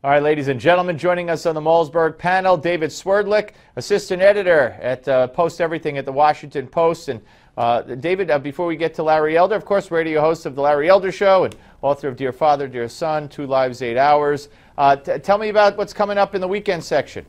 All right, ladies and gentlemen, joining us on the Malzberg panel, David Swerdlick, assistant editor at PostEverything at the Washington Post. And David, before we get to Larry Elder, of course, radio host of The Larry Elder Show and author of Dear Father, Dear Son, 2 Lives, 8 Hours. Tell me about what's coming up in the weekend section.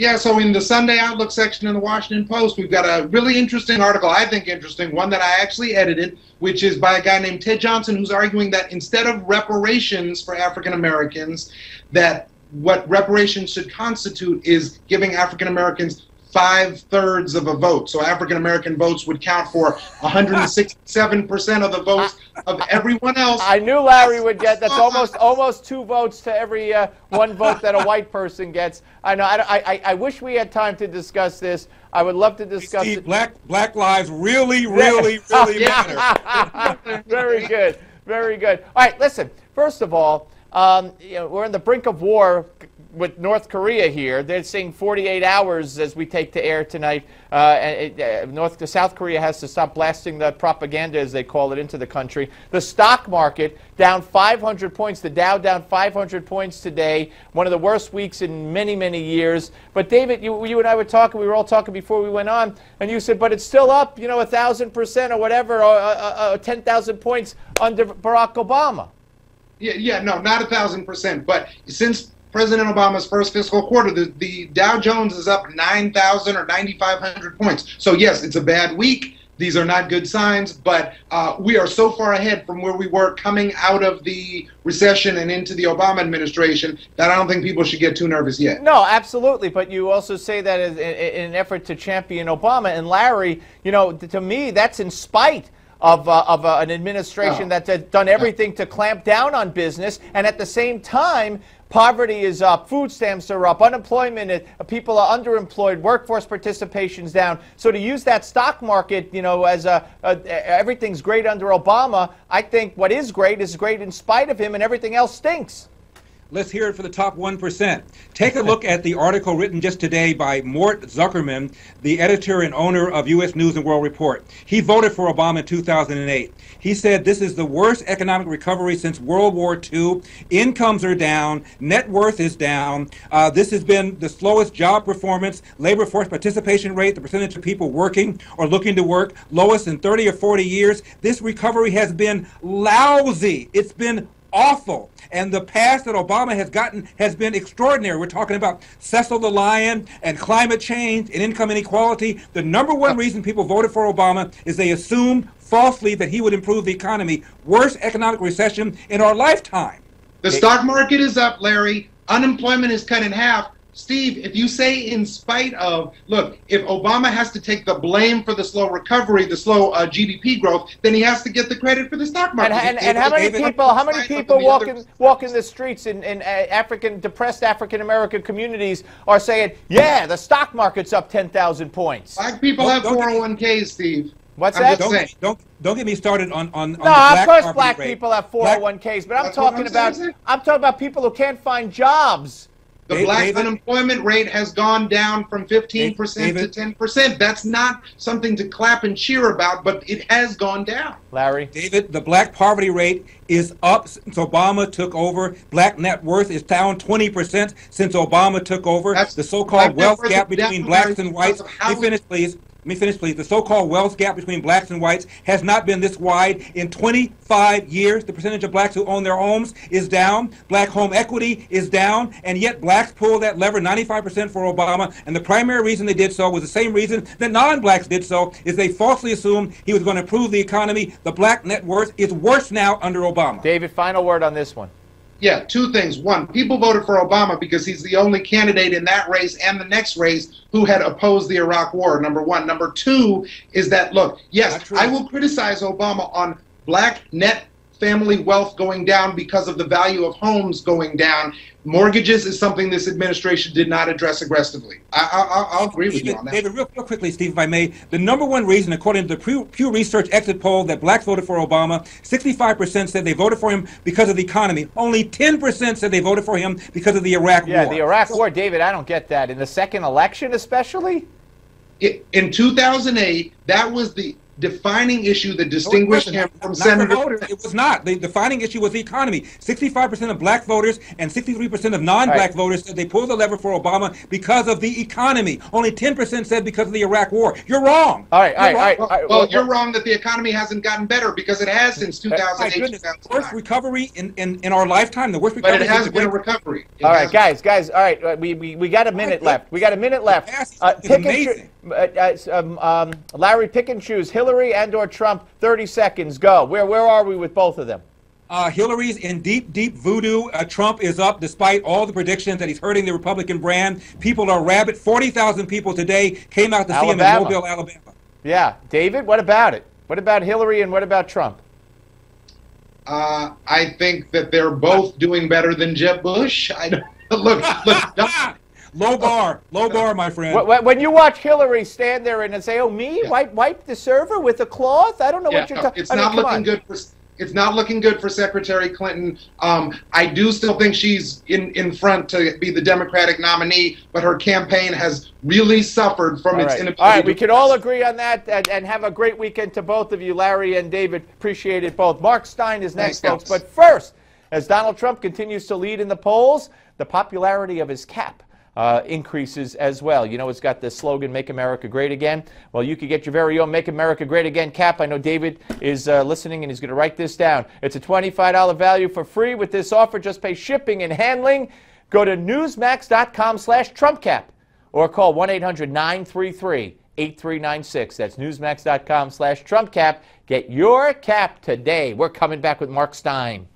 Yeah, so in the Sunday Outlook section in the Washington Post, we've got a really interesting article, I think interesting, one that I actually edited, which is by a guy named Ted Johnson, who's arguing that instead of reparations for African Americans, that what reparations should constitute is giving African Americans 5/3 of a vote. So African American votes would count for 167% of the votes of everyone else. I knew Larry would get that's almost 2 votes to every 1 vote that a white person gets. I know. I wish we had time to discuss this. I would love to discuss it. Black lives really matter. Very good. Very good. All right, listen. First of all, we're on the brink of war with North Korea here. They're saying 48 hours as we take to air tonight. South Korea has to stop blasting the propaganda, as they call it, into the country. The stock market down 500 points. The Dow down 500 points today. One of the worst weeks in many, many years. But David, you and I were talking. We were all talking before we went on, and you said, but it's still up, 1,000% or whatever, or 10,000 points under Barack Obama. Yeah, no, not 1,000%. But since President Obama's first fiscal quarter, the Dow Jones is up 9,000 or 9,500 points. So yes, it's a bad week. These are not good signs, but we are so far ahead from where we were coming out of the recession and into the Obama administration that I don't think people should get too nervous yet. No, absolutely. But you also say that in an effort to champion Obama. And Larry, to me, that's in spite of an administration that's done everything to clamp down on business, and at the same time, poverty is up, food stamps are up, unemployment, people are underemployed, workforce participation's down. So to use that stock market, as everything's great under Obama, I think what is great in spite of him, and everything else stinks. Let's hear it for the top 1%. Take a look at the article written just today by Mort Zuckerman, the editor and owner of U.S. News and World Report. He voted for Obama in 2008. He said this is the worst economic recovery since World War II. Incomes are down. Net worth is down. This has been the slowest job performance, labor force participation rate, the percentage of people working or looking to work, lowest in 30 or 40 years. This recovery has been lousy. It's been awful. And the pass that Obama has gotten has been extraordinary. We're talking about Cecil the Lion and climate change and income inequality. The number one reason people voted for Obama is they assumed falsely that he would improve the economy. Worst economic recession in our lifetime. The stock market is up, Larry. Unemployment is cut in half. Steve, if you say in spite of, look, if Obama has to take the blame for the slow recovery, the slow GDP growth, then he has to get the credit for the stock market. And how many people walking the streets in depressed African American communities are saying, yeah, the stock market's up 10,000 points? Black people have 401ks, Steve. What's that? Don't get me started on no, of course black people have 401ks, but I'm talking about people who can't find jobs. The black unemployment rate has gone down from 15% to 10%. That's not something to clap and cheer about, but it has gone down. Larry? David, the black poverty rate is up since Obama took over. Black net worth is down 20% since Obama took over. The so-called wealth gap between blacks and whites. Let me finish, please. The so-called wealth gap between blacks and whites has not been this wide in 25 years. The percentage of blacks who own their homes is down. Black home equity is down. And yet blacks pulled that lever 95% for Obama. And the primary reason they did so was the same reason that non-blacks did so, is they falsely assumed he was going to improve the economy. The black net worth is worse now under Obama. David, final word on this one. Yeah, 2 things. 1, people voted for Obama because he's the only candidate in that race and the next race who had opposed the Iraq War, number 1. Number 2 is that, look, yes, I will criticize Obama on black net family wealth going down because of the value of homes going down. Mortgages is something this administration did not address aggressively. I'll agree with you on that. David, real quickly, Steve, if I may, the number one reason, according to the Pew Research exit poll, that blacks voted for Obama, 65% said they voted for him because of the economy. Only 10% said they voted for him because of the Iraq War. Yeah, the Iraq War, David, I don't get that. In the second election especially? In 2008, that was the defining issue that distinguished him from Senator. It was not. The defining issue was the economy. 65% of black voters and 63% of non-black voters said they pulled the lever for Obama because of the economy. Only 10% said because of the Iraq War. You're wrong. All right. Well, you're wrong that the economy hasn't gotten better, because it has since 2008. 2009. Worst recovery in our lifetime. The worst recovery. But it has been a recovery. All right, guys. All right, we got a minute left. We got a minute left. Larry, pick and choose Hillary and/or Trump. 30 seconds. Go. Where are we with both of them? Hillary's in deep, deep voodoo. Trump is up despite all the predictions that he's hurting the Republican brand. People are rabid. 40,000 people today came out to see him in Mobile, Alabama. Yeah. David, what about it? What about Hillary and what about Trump? I think that they're both doing better than Jeb Bush. I don't look. Low bar, my friend. When you watch Hillary stand there and say, "Oh, me, wipe the server with a cloth," I don't know what you're talking. It's not looking good for. It's not looking good for Secretary Clinton. I do still think she's in front to be the Democratic nominee, but her campaign has really suffered from its inability. All right, we can all agree on that, and have a great weekend to both of you, Larry and David. Appreciate it both. Mark Stein is next, folks. But first, as Donald Trump continues to lead in the polls, the popularity of his cap increases as well. You know, it's got the slogan, Make America Great Again. Well, you could get your very own Make America Great Again cap. I know David is listening and he's going to write this down. It's a $25 value for free with this offer. Just pay shipping and handling. Go to newsmax.com/TrumpCap or call 1-800-933-8396. That's newsmax.com/TrumpCap. Get your cap today. We're coming back with Mark Stein.